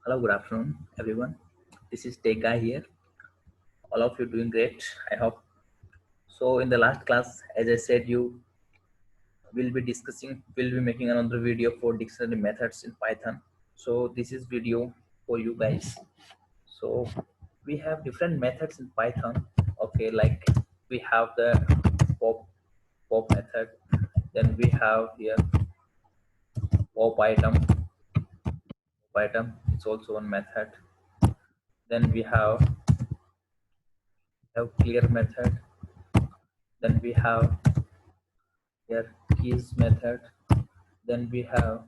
Hello, good afternoon, everyone. This is Teka here. All of you doing great, I hope. So, in the last class, as I said, we'll be making another video for dictionary methods in Python. So, this is video for you guys. So, we have different methods in Python. Okay, like we have the pop pop method. Then we have here pop item. Pop item. It's also one method. Then we have clear method. Then we have here keys method. Then we have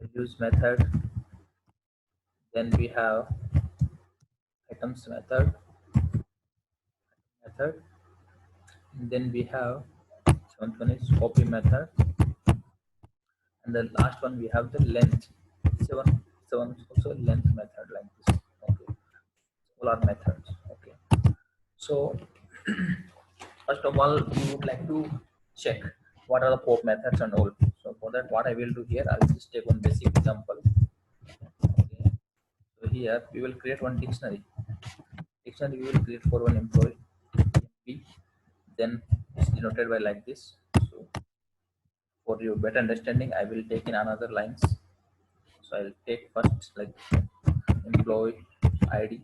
the use method. Then we have items method. And then we have seventh one is copy method. And the last one we have the length. Seven is also length method like this. Okay. All are methods. Okay. So first of all, we would like to check what are the pop methods and all. So for that, what I will do here, I will just take one basic example. Okay. So here we will create one dictionary. Dictionary we will create for one employee. MP, then it's denoted by like this. So for your better understanding, I will take in another lines. So I'll take first like employee ID.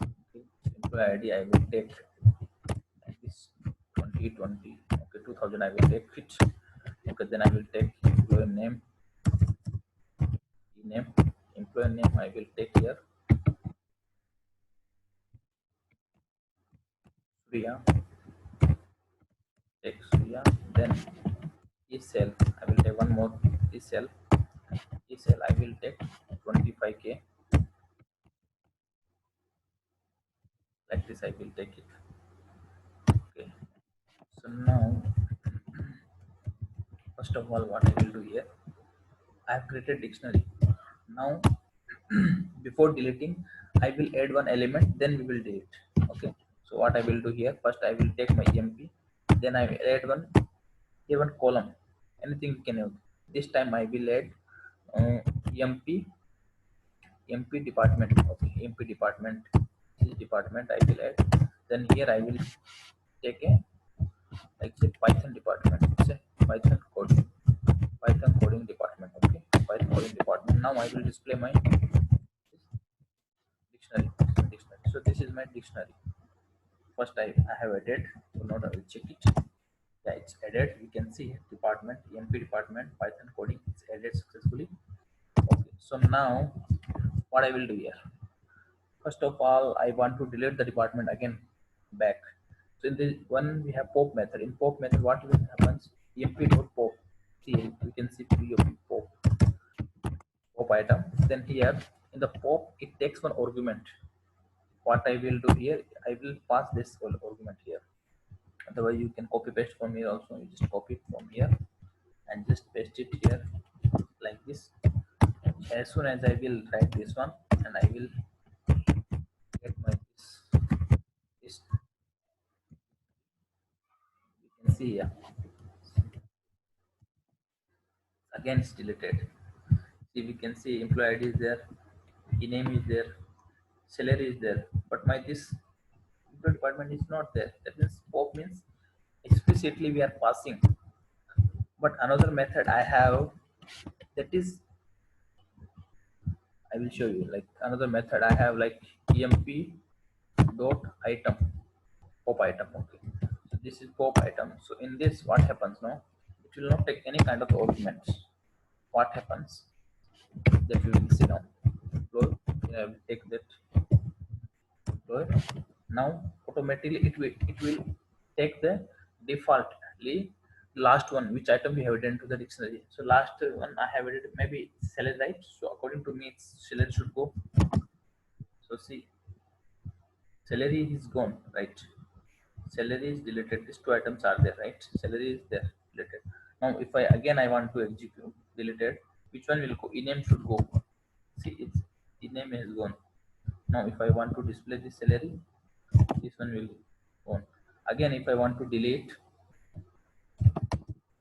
Okay. Employee ID I will take like this 2020. Okay, 2000 I will take it. Okay, then I will take employee name, name, employee name I will take here. Surya, take Surya. Then cell I will take one more cell. Cell I will take 25K. Like this I will take it. Okay, so now first of all what I will do here, I have created dictionary. Now before deleting I will add one element, then we will delete. Okay, so what I will do here, first I will take my MP, then I will add one here one column, anything we can use. This time I will add uh, MP department. Okay, MP department, this department I will add. Then here I will take a like say Python department. Say Python coding department. Okay, Python coding department. Now I will display my dictionary. So this is my dictionary. First I have added. So now I will check it. Yeah, it's added. You can see department, EMP department, Python coding. It's added successfully. Okay. So now what I will do here. First of all, I want to delete the department again back. So in this one we have pop method. In pop method, what will happens? EMP.pop. See, you can see pop item. Then here in the pop, it takes one argument. What I will do here, I will pass this argument here. Otherwise you can copy paste from here also. You just copy it from here and just paste it here like this. As soon as I will write this one and I will get my this you can see here again it's deleted. See, we can see employee ID is there, name is there, salary is there, but my this employee department is not there. That means pop means explicitly we are passing. But another method I have, that is I will show you like another method I have like emp dot item, pop item. Okay, so this is pop item. So in this what happens now, it will not take any kind of arguments. What happens, that we will see now. Employee, I will take that employee. Now automatically it will take the defaultly last one which item we have added into the dictionary. So last one I have added maybe salary, right? So according to me it's salary should go. So see, salary is gone, right? Salary is deleted. These two items are there, right? Salary is there, deleted. Now if I again I want to execute deleted, which one will go? Ename should go. See, it's ename is gone. Now if I want to display the salary, this one will go on. Again if I want to delete,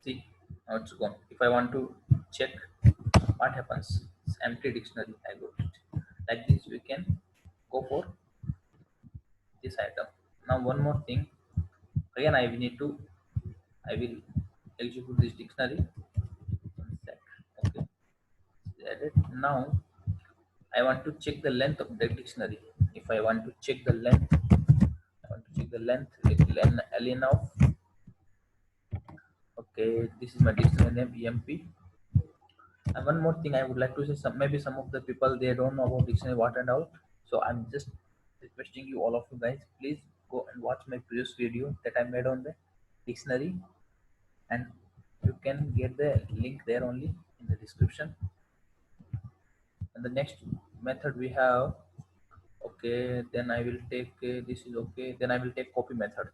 see, now it's gone. If I want to check, what happens? It's empty dictionary. I got it. Like this, we can go for this item. Now, one more thing. Again, I will execute this dictionary. One sec. Okay. Edit. Now, I want to check the length of the dictionary. If I want to check the length, I want to check the length with ln of. Okay, this is my dictionary name EMP. And one more thing I would like to say, maybe some of the people they don't know about dictionary what and all. So I'm just requesting you, all of you guys, please go and watch my previous video that I made on the dictionary, and you can get the link there only in the description. And the next method we have, okay, then I will take this is okay. Then I will take copy method.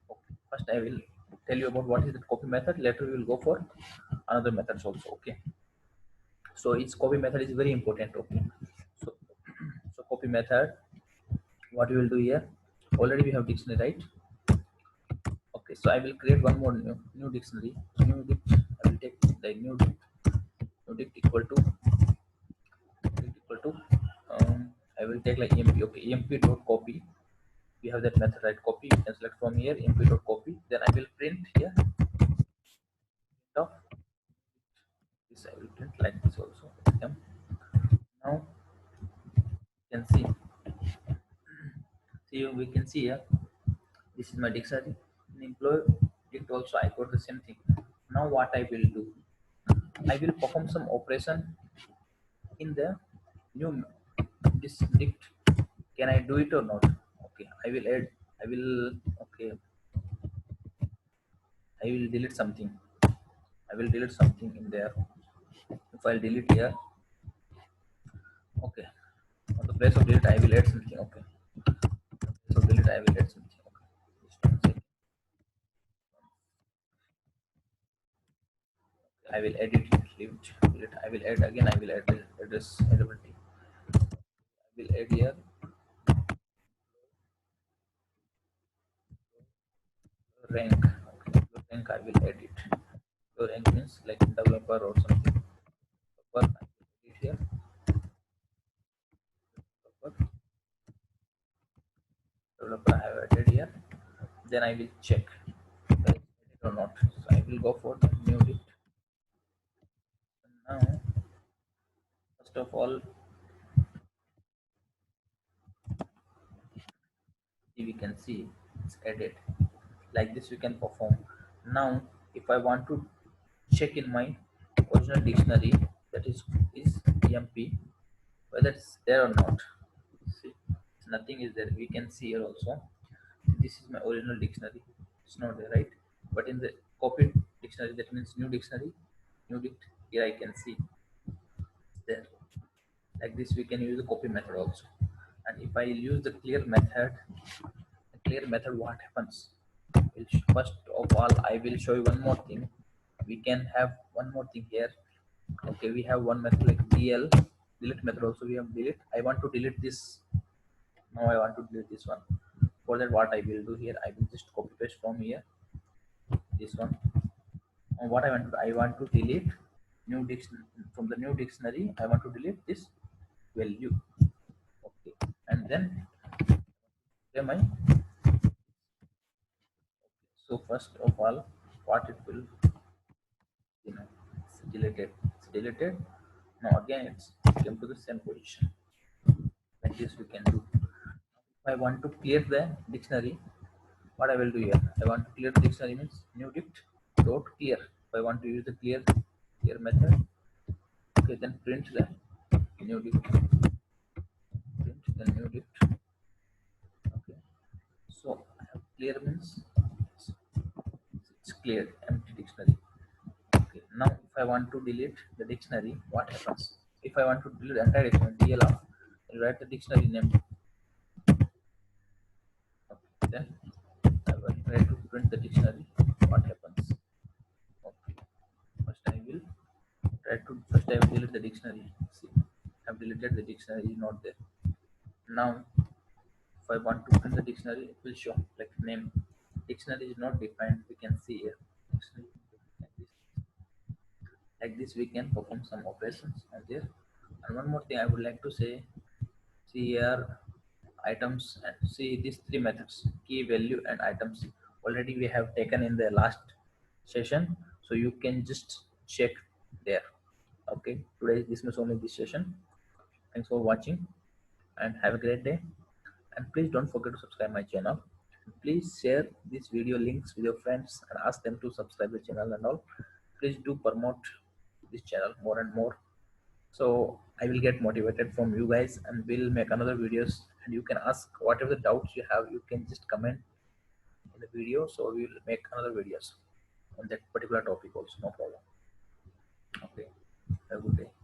Okay. First I will tell you about what is the copy method. Later we will go for another methods also. Okay. So its copy method is very important. Okay. So so copy method, what we will do here, already we have dictionary, right? Okay, so I will create one more new dictionary. New dict, I will take the new dict equal to I will take like emp. Okay, emp dot copy. We have that method, right? Copy, you can select from here emp dot copy. Then I will print here of this. I will print like this also. Okay. Now you can see we can see here, this is my dictionary. In employee dict also I got the same thing. Now what I will do, I will perform some operation in the new this dict. Can I do it or not? Okay, I will add. I will okay. I will delete something. I will delete something in there. If I'll delete here, okay. On the place of delete, I will add something. Okay. So delete, I will add something. Okay. Just one second. I will edit it. Leave it. Delete. I will add again. I will add the address availability. I will add here rank. Okay. Rank. I will edit. Your rank means like developer or something. Developer. I will edit here. Developer. Developer. I have added here. Then I will check whether it's edit or not. So I will go for the new dict. And now, first of all, we can see it's edit. Like this, we can perform. Now, if I want to check in my original dictionary, that is EMP, whether it's there or not. See, nothing is there. We can see here also. This is my original dictionary. It's not there, right? But in the copied dictionary, that means new dictionary, new dict. Here I can see it's there. Like this, we can use the copy method also. And if I use the clear method, what happens? First of all, I will show you one more thing. We can have one more thing here. Okay, we have one method like DL, delete method also. We have delete. I want to delete this. Now I want to delete this one. For that, what I will do here, I will just copy paste from here this one. And what I want to delete new dictionary from the new dictionary. I want to delete this value. Okay, and then am I? So first of all, what it will, it's deleted. It's deleted. Now again, it's came to the same position. Like this, we can do. If I want to clear the dictionary, what I will do here? I want to clear the dictionary means new dict dot clear. If I want to use the clear method, okay, then print the new dict. Print the new dict. Okay. So I have clear means it's cleared, empty dictionary. Okay. Now if I want to delete the dictionary, what happens? If I want to delete the entire dictionary, DLR, I'll write the dictionary name. Okay. Then I will try to print the dictionary. What happens? Okay. First I will delete the dictionary. See, I've deleted the dictionary, not there. Now if I want to print the dictionary, it will show like name. Dictionary is not defined. We can see here. Dictionary like this we can perform some operations on there. And one more thing I would like to say, see here items and see these three methods, key value and items, already we have taken in the last session, so you can just check there. Okay, today this was only this session. Thanks for watching and have a great day. And please don't forget to subscribe my channel. Please share this video links with your friends and ask them to subscribe the channel and all. Please do promote this channel more and more, so I will get motivated from you guys and we'll make another videos, and you can ask whatever the doubts you have, you can just comment in the video, so we will make another videos on that particular topic also, no problem. Okay, have a good day.